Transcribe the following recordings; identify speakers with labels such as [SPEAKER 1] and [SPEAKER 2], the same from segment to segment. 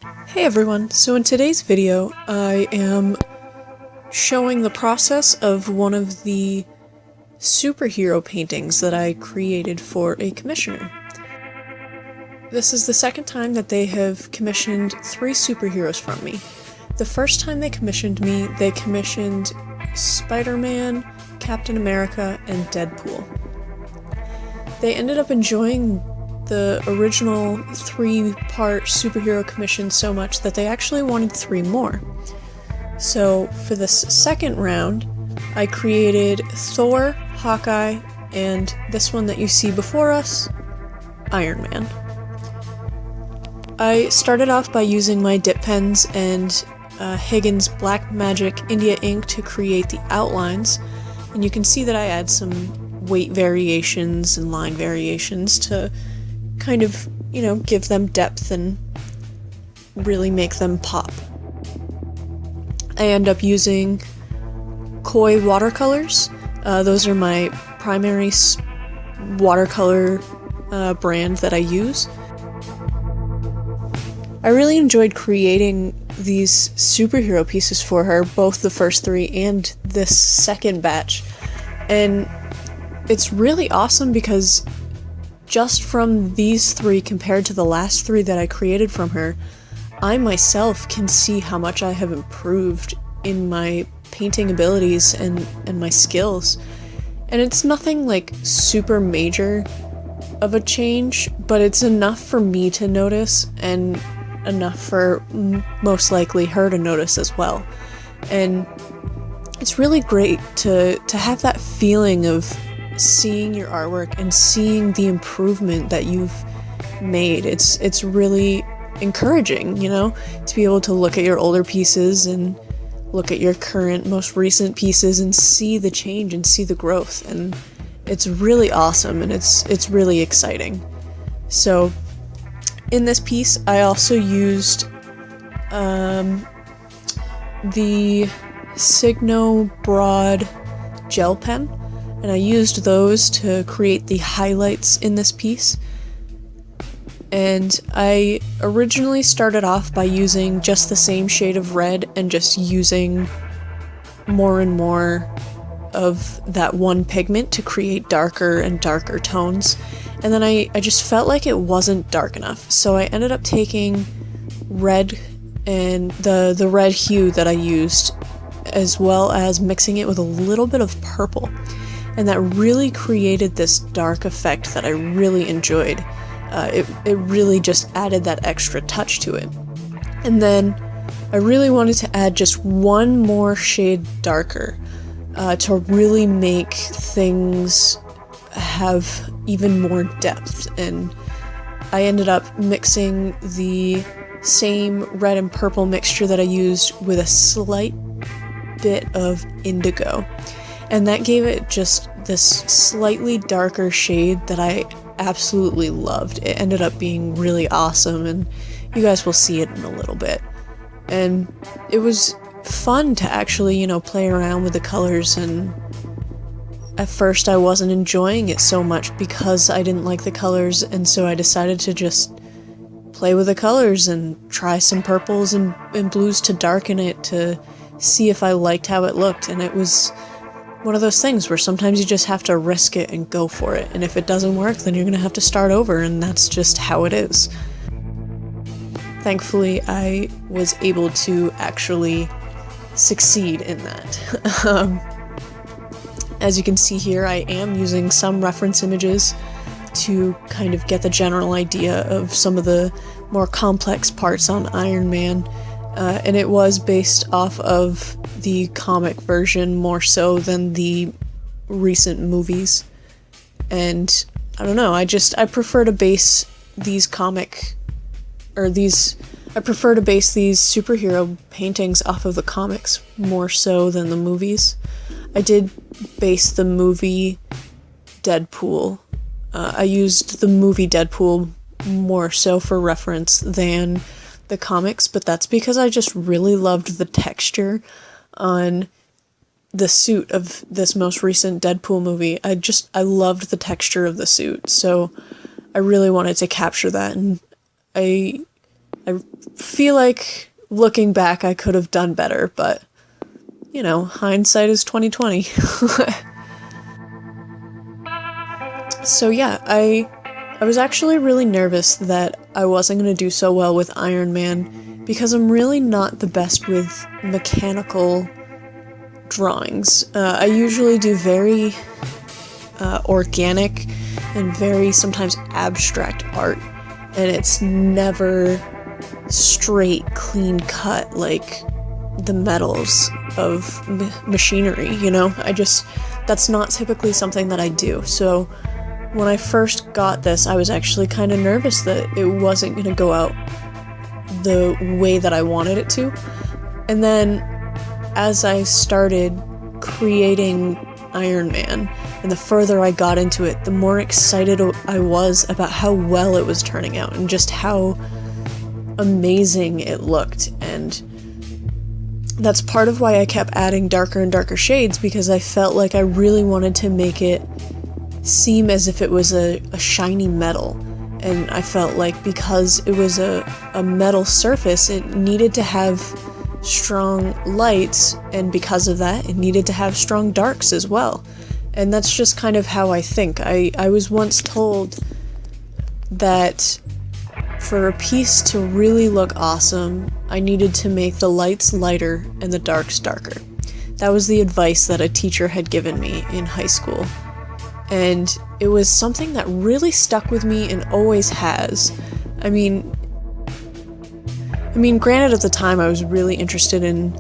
[SPEAKER 1] Hey everyone, so in today's video I am showing the process of one of the superhero paintings that I created for a commissioner. This is the second time that they have commissioned 3 superheroes from me. The first time they commissioned me, they commissioned Spider-Man, Captain America, and Deadpool. They ended up enjoying the original 3-part superhero commission so much that they actually wanted 3 more. So for this second round, I created Thor, Hawkeye, and this one that you see before us, Iron Man. I started off by using my dip pens and Higgins Black Magic India ink to create the outlines, and you can see that I add some weight variations and line variations to kind of, give them depth and really make them pop. I end up using Koi watercolors. Those are my primary watercolor brand that I use. I really enjoyed creating these superhero pieces for her, both the first 3 and this second batch. And it's really awesome because just from these 3 compared to the last 3 that I created from her, I myself can see how much I have improved in my painting abilities and my skills. And it's nothing like super major of a change, but it's enough for me to notice and enough for most likely her to notice as well. And it's really great to have that feeling of seeing your artwork and seeing the improvement that you've made. It's really encouraging, to be able to look at your older pieces and look at your current, most recent pieces and see the change and see the growth. And it's really awesome and it's really exciting. So in this piece, I also used the Signo Broad gel pen, and I used those to create the highlights in this piece. And I originally started off by using just the same shade of red and just using more and more of that one pigment to create darker and darker tones. And then I just felt like it wasn't dark enough. So I ended up taking red and the red hue that I used, as well as mixing it with a little bit of purple. And that really created this dark effect that I really enjoyed. It really just added that extra touch to it. And then I really wanted to add just one more shade darker to really make things have even more depth. And I ended up mixing the same red and purple mixture that I used with a slight bit of indigo. And that gave it just this slightly darker shade that I absolutely loved. It ended up being really awesome, and you guys will see it in a little bit. And it was fun to actually, play around with the colors, and at first I wasn't enjoying it so much because I didn't like the colors, and so I decided to just play with the colors and try some purples and blues to darken it to see if I liked how it looked. And it was one of those things where sometimes you just have to risk it and go for it, and if it doesn't work, then you're gonna have to start over, and that's just how it is. Thankfully, I was able to actually succeed in that. As you can see here, I am using some reference images to kind of get the general idea of some of the more complex parts on Iron Man. And it was based off of the comic version more so than the recent movies. And I don't know, I prefer to base these superhero paintings off of the comics more so than the movies. I did base the movie Deadpool. I used the movie Deadpool more so for reference than the comics, but that's because I just really loved the texture on the suit of this most recent Deadpool movie. I loved the texture of the suit, so I really wanted to capture that, and I I feel like looking back I could have done better, but you know, hindsight is 2020. So yeah, I was actually really nervous that I wasn't going to do so well with Iron Man because I'm really not the best with mechanical drawings. I usually do very organic and very sometimes abstract art, and it's never straight, clean cut like the metals of machinery, you know? That's not typically something that I do. So when I first got this, I was actually kind of nervous that it wasn't going to go out the way that I wanted it to. And then as I started creating Iron Man, and the further I got into it, the more excited I was about how well it was turning out and just how amazing it looked. And that's part of why I kept adding darker and darker shades, because I felt like I really wanted to make it seem as if it was a shiny metal. And I felt like because it was a metal surface, it needed to have strong lights, and because of that, it needed to have strong darks as well. And that's just kind of how I think. I was once told that for a piece to really look awesome, I needed to make the lights lighter and the darks darker. That was the advice that a teacher had given me in high school. And it was something that really stuck with me and always has. I mean, granted, at the time I was really interested in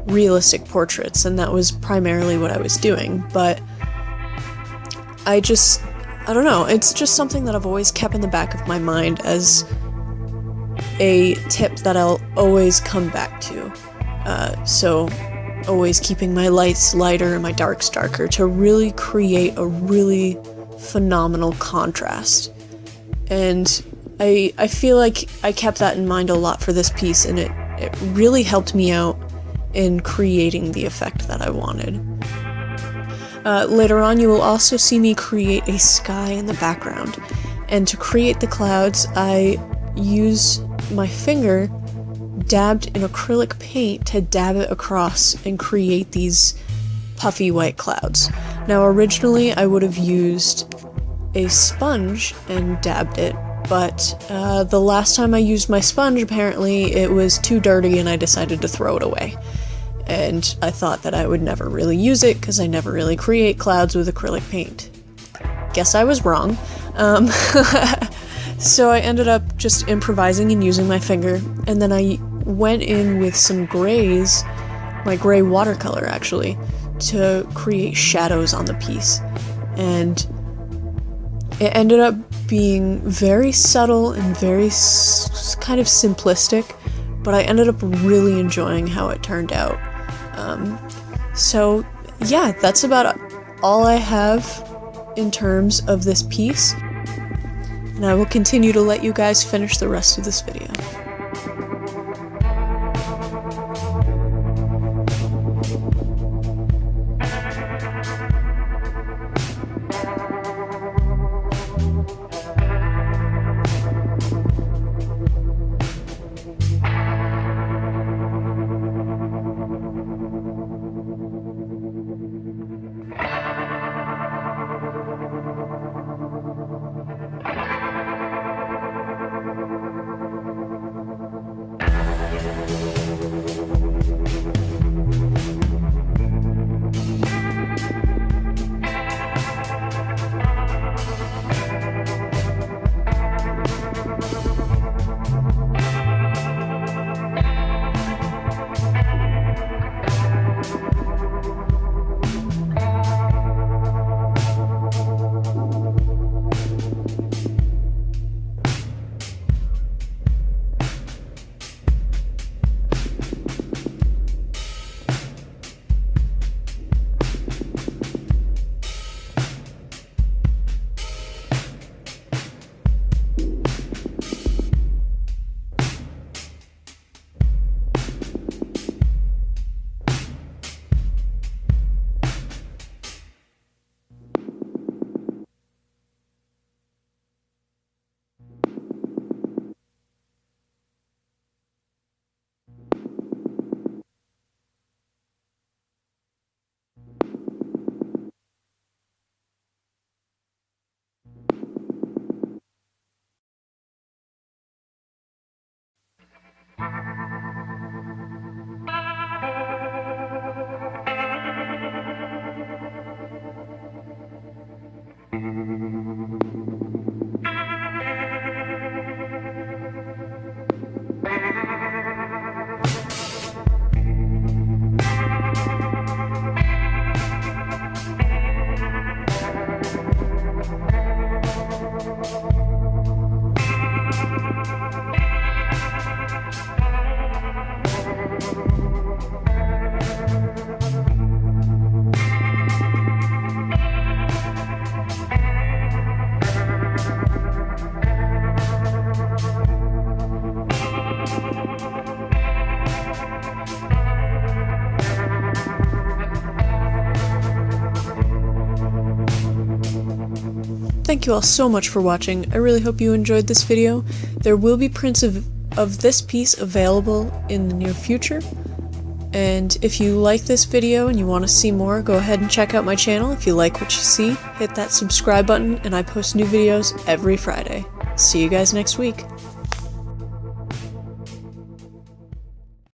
[SPEAKER 1] realistic portraits, and that was primarily what I was doing, but I don't know, it's just something that I've always kept in the back of my mind as a tip that I'll always come back to. So always keeping my lights lighter and my darks darker to really create a really phenomenal contrast. And I feel like I kept that in mind a lot for this piece, and it really helped me out in creating the effect that I wanted. Later on, you will also see me create a sky in the background. And to create the clouds, I use my finger dabbed in acrylic paint to dab it across and create these puffy white clouds. Now, originally I would have used a sponge and dabbed it, but the last time I used my sponge, apparently it was too dirty and I decided to throw it away. And I thought that I would never really use it because I never really create clouds with acrylic paint. Guess I was wrong. So I ended up just improvising and using my finger, and then I went in with some grays, my gray watercolor actually, to create shadows on the piece. And it ended up being very subtle and very kind of simplistic, but I ended up really enjoying how it turned out. So yeah, that's about all I have in terms of this piece. And I will continue to let you guys finish the rest of this video. thank you all so much for watching. I really hope you enjoyed this video. There will be prints of this piece available in the near future. And if you like this video and you want to see more, go ahead and check out my channel. If you like what you see, hit that subscribe button, and I post new videos every Friday. See you guys next week.